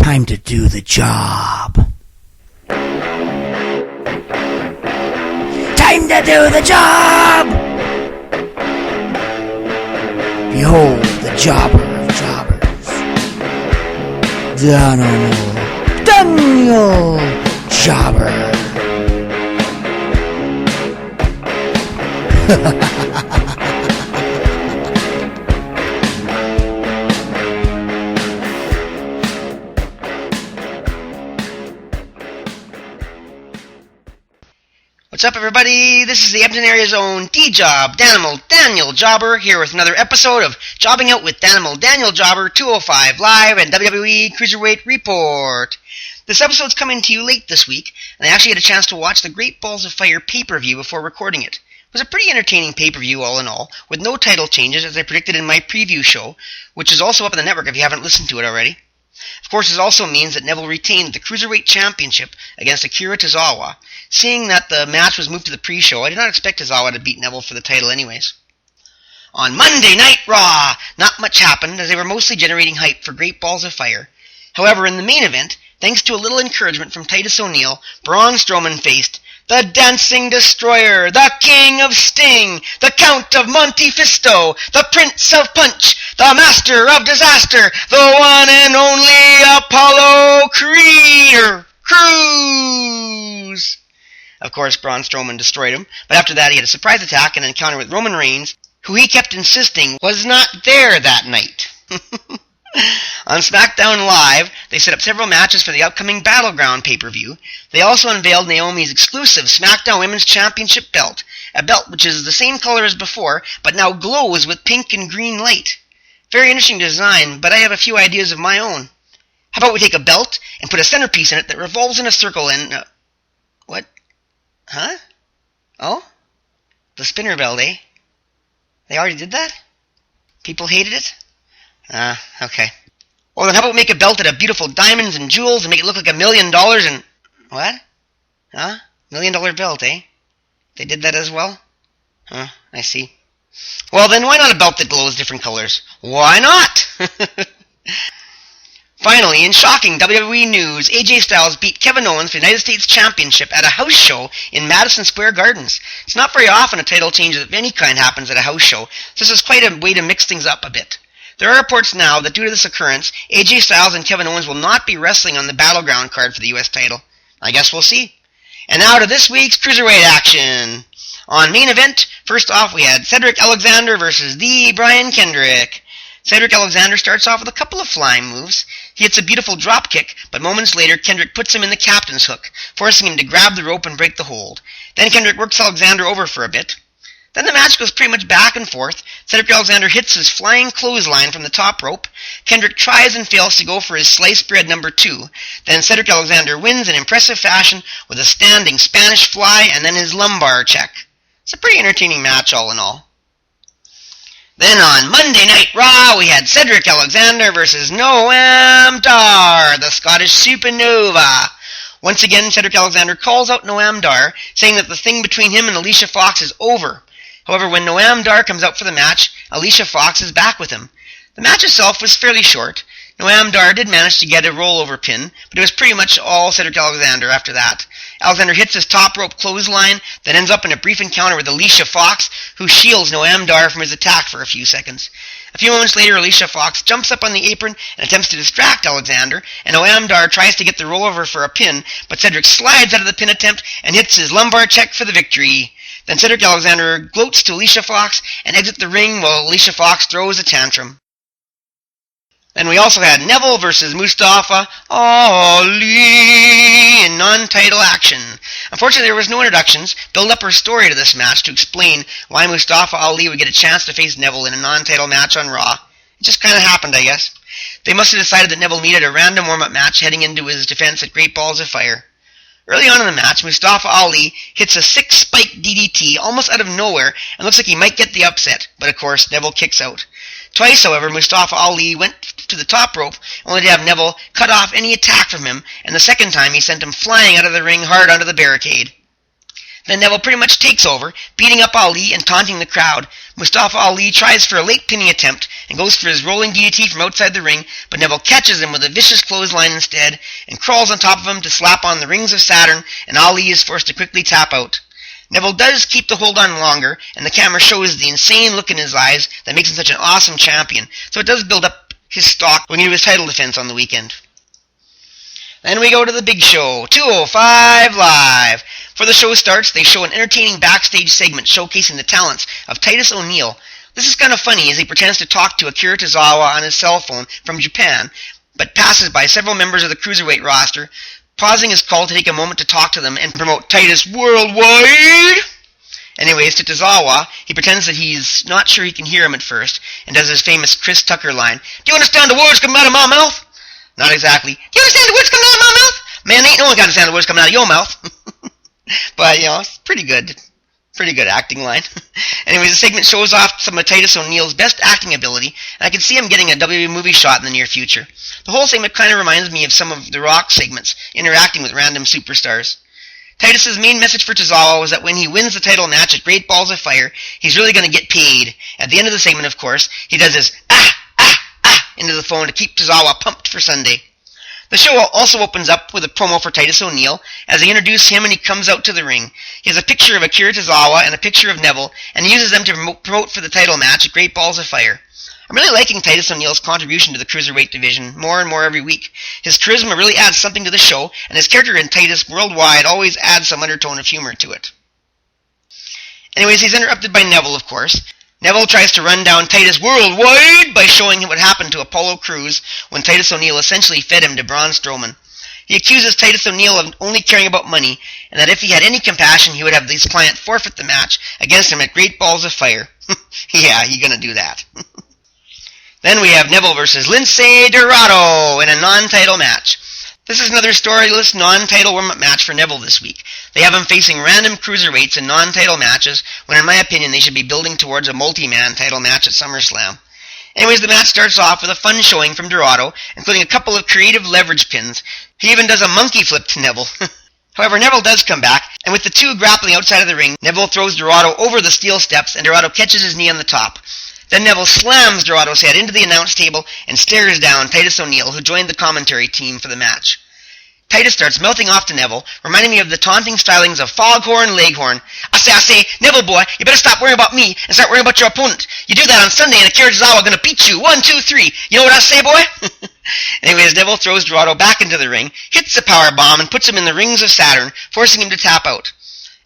Time to do the job. Time to do the job! Behold the jobber of jobbers. Danimal Jobber. What's up, everybody? This is the Edmonton area's own D-Job, Danimal Daniel Jobber, here with another episode of Jobbing Out with Danimal Daniel Jobber 205 live and WWE Cruiserweight Report. This episode's coming to you late this week, and I actually had a chance to watch the Great Balls of Fire pay-per-view before recording it. It was a pretty entertaining pay-per-view all in all, with no title changes as I predicted in my preview show, which is also up on the network if you haven't listened to it already. Of course, this also means that Neville retained the Cruiserweight Championship against Akira Tozawa. Seeing that the match was moved to the pre-show, I did not expect Tozawa to beat Neville for the title anyways. On Monday Night Raw, not much happened as they were mostly generating hype for Great Balls of Fire. However, in the main event, thanks to a little encouragement from Titus O'Neil, Braun Strowman faced the Dancing Destroyer, the King of Sting, the Count of Monte Fisto, the Prince of Punch, the Master of Disaster, the one and only Apollo Crews. Of course, Braun Strowman destroyed him, but after that he had a surprise attack and an encounter with Roman Reigns, who he kept insisting was not there that night. On SmackDown Live, they set up several matches for the upcoming Battleground pay-per-view. They also unveiled Naomi's exclusive SmackDown Women's Championship belt, a belt which is the same color as before, but now glows with pink and green light. Very interesting design, but I have a few ideas of my own. How about we take a belt and put a centerpiece in it that revolves in a circle and... what? Huh? Oh? The spinner belt, eh? They already did that? People hated it? Okay. Well, then how about we make a belt out of beautiful diamonds and jewels and make it look like $1 million and... what? Huh? $1 million belt, eh? They did that as well? Huh, I see. Well, then why not a belt that glows different colors? Why not? Finally, in shocking WWE news, AJ Styles beat Kevin Owens for the United States Championship at a house show in Madison Square Gardens. It's not very often a title change of any kind happens at a house show, so this is quite a way to mix things up a bit. There are reports now that due to this occurrence, AJ Styles and Kevin Owens will not be wrestling on the Battleground card for the US title. I guess we'll see. And now to this week's Cruiserweight action. On main event, first off we had Cedric Alexander versus the Brian Kendrick. Cedric Alexander starts off with a couple of flying moves. He hits a beautiful drop kick, but moments later Kendrick puts him in the captain's hook, forcing him to grab the rope and break the hold. Then Kendrick works Alexander over for a bit. Then the match goes pretty much back and forth. Cedric Alexander hits his flying clothesline from the top rope. Kendrick tries and fails to go for his slice bread number 2. Then Cedric Alexander wins in impressive fashion with a standing Spanish fly and then his lumbar check. It's a pretty entertaining match all in all. Then on Monday Night Raw, we had Cedric Alexander versus Noam Dar, the Scottish Supernova. Once again, Cedric Alexander calls out Noam Dar, saying that the thing between him and Alicia Fox is over. However, when Noam Dar comes out for the match, Alicia Fox is back with him. The match itself was fairly short. Noam Dar did manage to get a rollover pin, but it was pretty much all Cedric Alexander after that. Alexander hits his top rope clothesline, then ends up in a brief encounter with Alicia Fox, who shields Noam Dar from his attack for a few seconds. A few moments later, Alicia Fox jumps up on the apron and attempts to distract Alexander, and Noam Dar tries to get the rollover for a pin, but Cedric slides out of the pin attempt and hits his lumbar check for the victory. Then Cedric Alexander gloats to Alicia Fox and exits the ring while Alicia Fox throws a tantrum. Then we also had Neville versus Mustafa Ali in non-title action. Unfortunately, there was no introductions, build up her story to this match to explain why Mustafa Ali would get a chance to face Neville in a non-title match on Raw. It just kind of happened, I guess. They must have decided that Neville needed a random warm-up match heading into his defense at Great Balls of Fire. Early on in the match, Mustafa Ali hits a 6-spike DDT almost out of nowhere and looks like he might get the upset, but of course Neville kicks out. Twice, however, Mustafa Ali went to the top rope, only to have Neville cut off any attack from him, and the second time he sent him flying out of the ring hard onto the barricade. Then Neville pretty much takes over, beating up Ali and taunting the crowd. Mustafa Ali tries for a late pinning attempt and goes for his rolling DDT from outside the ring, but Neville catches him with a vicious clothesline instead and crawls on top of him to slap on the rings of Saturn, and Ali is forced to quickly tap out. Neville does keep the hold on longer, and the camera shows the insane look in his eyes that makes him such an awesome champion, so it does build up his stock going into his title defense on the weekend. Then we go to the big show, 205 Live. Before the show starts, they show an entertaining backstage segment showcasing the talents of Titus O'Neil. This is kind of funny as he pretends to talk to Akira Tozawa on his cell phone from Japan, but passes by several members of the Cruiserweight roster, pausing his call to take a moment to talk to them and promote Titus worldwide. Anyways, to Tozawa, he pretends that he's not sure he can hear him at first, and does his famous Chris Tucker line, "Do you understand the words coming out of my mouth?" Not exactly. "Do you understand the words coming out of my mouth?" Man, ain't no one got to understand the words coming out of your mouth. But, it's pretty good. Pretty good acting line. Anyways, the segment shows off some of Titus O'Neil's best acting ability, and I can see him getting a WWE movie shot in the near future. The whole segment kind of reminds me of some of The Rock segments, interacting with random superstars. Titus's main message for Tozawa was that when he wins the title match at Great Balls of Fire, he's really going to get paid. At the end of the segment, of course, he does his into the phone to keep Tozawa pumped for Sunday. The show also opens up with a promo for Titus O'Neil as they introduce him and he comes out to the ring. He has a picture of Akira Tozawa and a picture of Neville, and he uses them to promote for the title match at Great Balls of Fire. I'm really liking Titus O'Neil's contribution to the Cruiserweight division more and more every week. His charisma really adds something to the show, and his character in Titus Worldwide always adds some undertone of humor to it. Anyways, he's interrupted by Neville, of course. Neville tries to run down Titus Worldwide by showing him what happened to Apollo Crews when Titus O'Neil essentially fed him to Braun Strowman. He accuses Titus O'Neil of only caring about money, and that if he had any compassion, he would have his client forfeit the match against him at Great Balls of Fire. Yeah, he's gonna do that. Then we have Neville versus Lince Dorado in a non-title match. This is another storyless non-title warm-up match for Neville this week. They have him facing random cruiserweights in non-title matches, when in my opinion they should be building towards a multi-man title match at SummerSlam. Anyways, the match starts off with a fun showing from Dorado, including a couple of creative leverage pins. He even does a monkey flip to Neville. However, Neville does come back, and with the two grappling outside of the ring, Neville throws Dorado over the steel steps, and Dorado catches his knee on the top. Then Neville slams Dorado's head into the announce table and stares down Titus O'Neil, who joined the commentary team for the match. Titus starts mouthing off to Neville, reminding me of the taunting stylings of Foghorn Leghorn. I say, Neville boy, you better stop worrying about me and start worrying about your opponent. You do that on Sunday and Akira Tozawa gonna beat you. 1, 2, 3. You know what I say, boy? Anyways, Neville throws Dorado back into the ring, hits the power bomb, and puts him in the rings of Saturn, forcing him to tap out.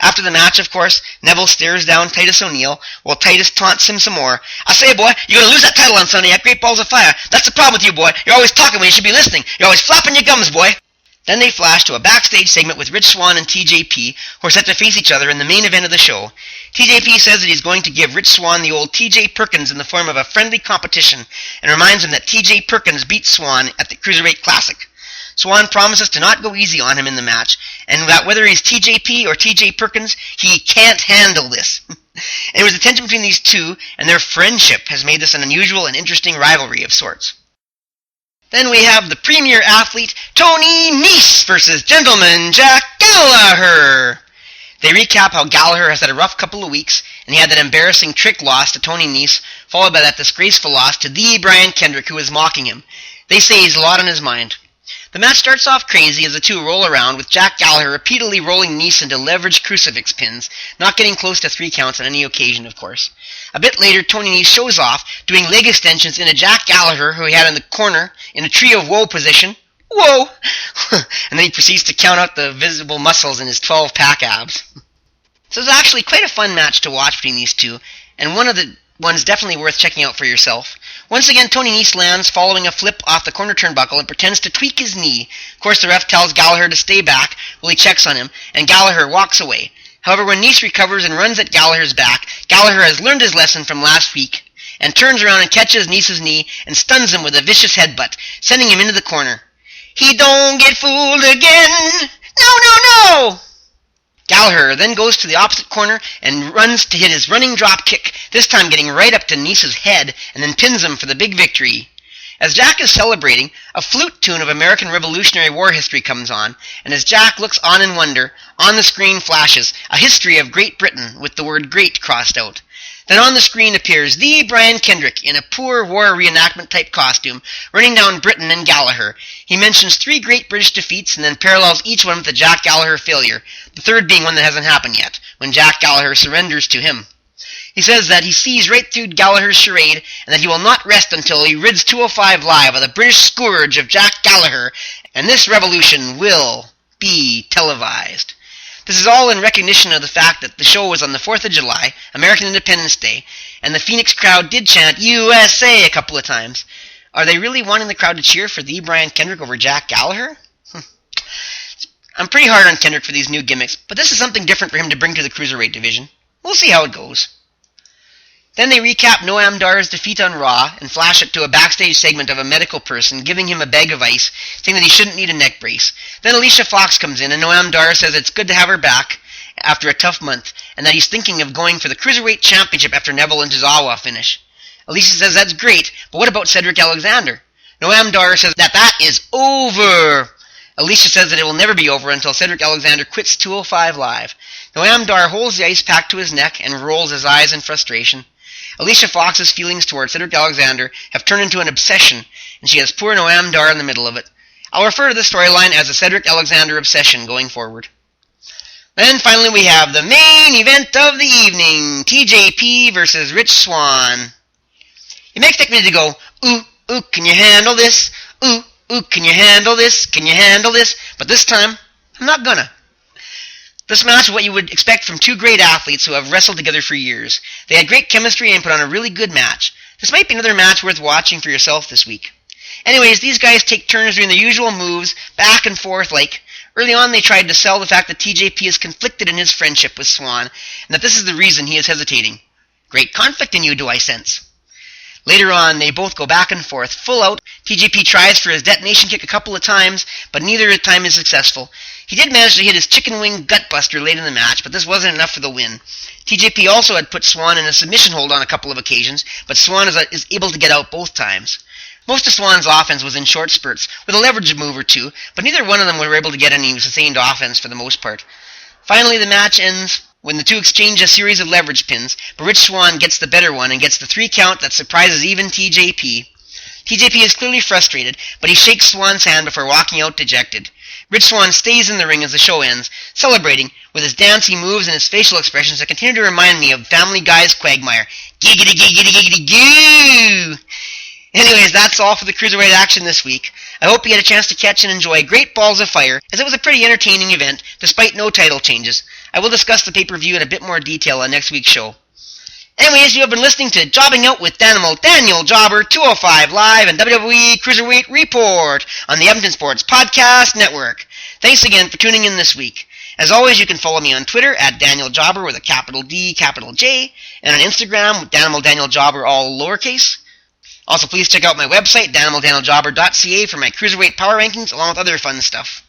After the match, of course, Neville stares down Titus O'Neil, while Titus taunts him some more. I say, boy, you're going to lose that title on Sunday at Great Balls of Fire. That's the problem with you, boy. You're always talking when you should be listening. You're always flapping your gums, boy. Then they flash to a backstage segment with Rich Swann and TJP, who are set to face each other in the main event of the show. TJP says that he's going to give Rich Swann the old TJ Perkins in the form of a friendly competition, and reminds him that TJ Perkins beat Swann at the Cruiserweight Classic. Swann promises to not go easy on him in the match, and that whether he's TJP or TJ Perkins, he can't handle this. And it was the tension between these two, and their friendship has made this an unusual and interesting rivalry of sorts. Then we have the premier athlete, Tony Nese versus Gentleman Jack Gallagher. They recap how Gallagher has had a rough couple of weeks, and he had that embarrassing trick loss to Tony Nese, followed by that disgraceful loss to the Brian Kendrick, who was mocking him. They say he's a lot on his mind. The match starts off crazy as the two roll around, with Jack Gallagher repeatedly rolling Nese into leveraged crucifix pins, not getting close to 3 counts on any occasion, of course. A bit later, Tony Nese shows off, doing leg extensions into Jack Gallagher, who he had in the corner, in a tree of woe position. Whoa! And then he proceeds to count out the visible muscles in his 12-pack abs. So it's actually quite a fun match to watch between these two, and one of the ones definitely worth checking out for yourself. Once again, Tony Nese lands following a flip off the corner turnbuckle and pretends to tweak his knee. Of course, the ref tells Gallagher to stay back while he checks on him, and Gallagher walks away. However, when Nese recovers and runs at Gallagher's back, Gallagher has learned his lesson from last week, and turns around and catches Nese's knee and stuns him with a vicious headbutt, sending him into the corner. He don't get fooled again! No! Gallagher then goes to the opposite corner and runs to hit his running drop kick, this time getting right up to Nese's head, and then pins him for the big victory. As Jack is celebrating, a flute tune of American Revolutionary War history comes on, and as Jack looks on in wonder, on the screen flashes a history of Great Britain with the word great crossed out. Then on the screen appears the Brian Kendrick in a poor war reenactment type costume, running down Britain and Gallagher. He mentions 3 great British defeats and then parallels each one with a Jack Gallagher failure, the third being one that hasn't happened yet, when Jack Gallagher surrenders to him. He says that he sees right through Gallagher's charade and that he will not rest until he rids 205 Live of the British scourge of Jack Gallagher, and this revolution will be televised. This is all in recognition of the fact that the show was on the 4th of July, American Independence Day, and the Phoenix crowd did chant USA a couple of times. Are they really wanting the crowd to cheer for the Brian Kendrick over Jack Gallagher? I'm pretty hard on Kendrick for these new gimmicks, but this is something different for him to bring to the Cruiserweight division. We'll see how it goes. Then they recap Noam Dar's defeat on Raw and flash it to a backstage segment of a medical person giving him a bag of ice, saying that he shouldn't need a neck brace. Then Alicia Fox comes in and Noam Dar says it's good to have her back after a tough month and that he's thinking of going for the Cruiserweight Championship after Neville and Tozawa finish. Alicia says that's great, but what about Cedric Alexander? Noam Dar says that is over. Alicia says that it will never be over until Cedric Alexander quits 205 Live. Noam Dar holds the ice pack to his neck and rolls his eyes in frustration. Alicia Fox's feelings towards Cedric Alexander have turned into an obsession, and she has poor Noam Dar in the middle of it. I'll refer to this storyline as the Cedric Alexander obsession going forward. Then finally we have the main event of the evening, TJP versus Rich Swann. You may expect me to go, ooh, can you handle this? Ooh, can you handle this? Can you handle this? But this time, I'm not gonna. This match is what you would expect from 2 great athletes who have wrestled together for years. They had great chemistry and put on a really good match. This might be another match worth watching for yourself this week. Anyways, these guys take turns doing their usual moves, back and forth like. Early on they tried to sell the fact that TJP is conflicted in his friendship with Swann, and that this is the reason he is hesitating. Great conflict in you, do I sense. Later on, they both go back and forth, full out. TJP tries for his detonation kick a couple of times, but neither time is successful. He did manage to hit his chicken wing gutbuster late in the match, but this wasn't enough for the win. TJP also had put Swann in a submission hold on a couple of occasions, but Swann is able to get out both times. Most of Swann's offense was in short spurts, with a leverage move or two, but neither one of them were able to get any sustained offense for the most part. Finally, the match ends when the two exchange a series of leverage pins, but Rich Swann gets the better one and gets the 3 count that surprises even TJP. TJP is clearly frustrated, but he shakes Swann's hand before walking out dejected. Rich Swann stays in the ring as the show ends, celebrating with his dancey moves and his facial expressions that continue to remind me of Family Guy's Quagmire. Giggity giggity giggity goo! Anyways, that's all for the Cruiserweight action this week. I hope you get a chance to catch and enjoy Great Balls of Fire, as it was a pretty entertaining event, despite no title changes. I will discuss the pay-per-view in a bit more detail on next week's show. Anyways, you have been listening to Jobbing Out with Danimal, Daniel Jobber, 205 Live, and WWE Cruiserweight Report on the Edmonton Sports Podcast Network. Thanks again for tuning in this week. As always, you can follow me on Twitter at Daniel Jobber with a capital D, capital J, and on Instagram with Daniel Jobber, all lowercase. Also, please check out my website, DanimalDanielJobber.ca, for my Cruiserweight Power Rankings, along with other fun stuff.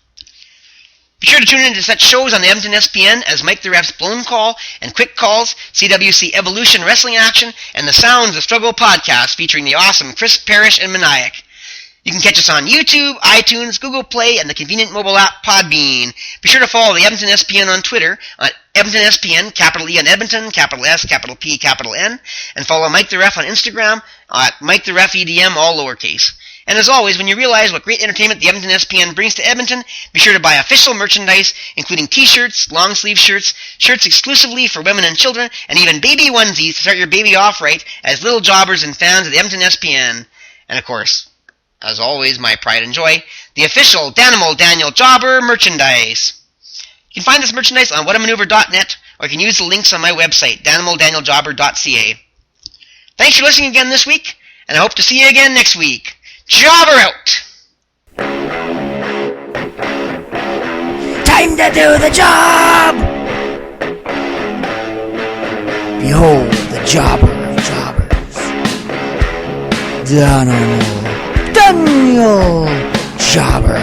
Be sure to tune in to such shows on the Edmonton SPN as Mike the Ref's Blown Call and Quick Calls, CWC Evolution Wrestling Action, and the Sounds of Struggle podcast featuring the awesome Chris Parrish and Maniac. You can catch us on YouTube, iTunes, Google Play, and the convenient mobile app Podbean. Be sure to follow the Edmonton SPN on Twitter at Edmonton SPN, capital E on Edmonton, capital S, capital P, capital N, and follow Mike the Ref on Instagram at Mike the Ref EDM, all lowercase. And as always, when you realize what great entertainment the Edmonton SPN brings to Edmonton, be sure to buy official merchandise, including t-shirts, long-sleeve shirts, shirts exclusively for women and children, and even baby onesies to start your baby off right as little jobbers and fans of the Edmonton SPN. And of course, as always, my pride and joy, the official Danimal Daniel Jobber merchandise. You can find this merchandise on whatamaneuver.net, or you can use the links on my website, DanimalDanielJobber.ca. Thanks for listening again this week, and I hope to see you again next week. Jobber out! Time to do the job! Behold the jobber of jobbers. Daniel Jobber.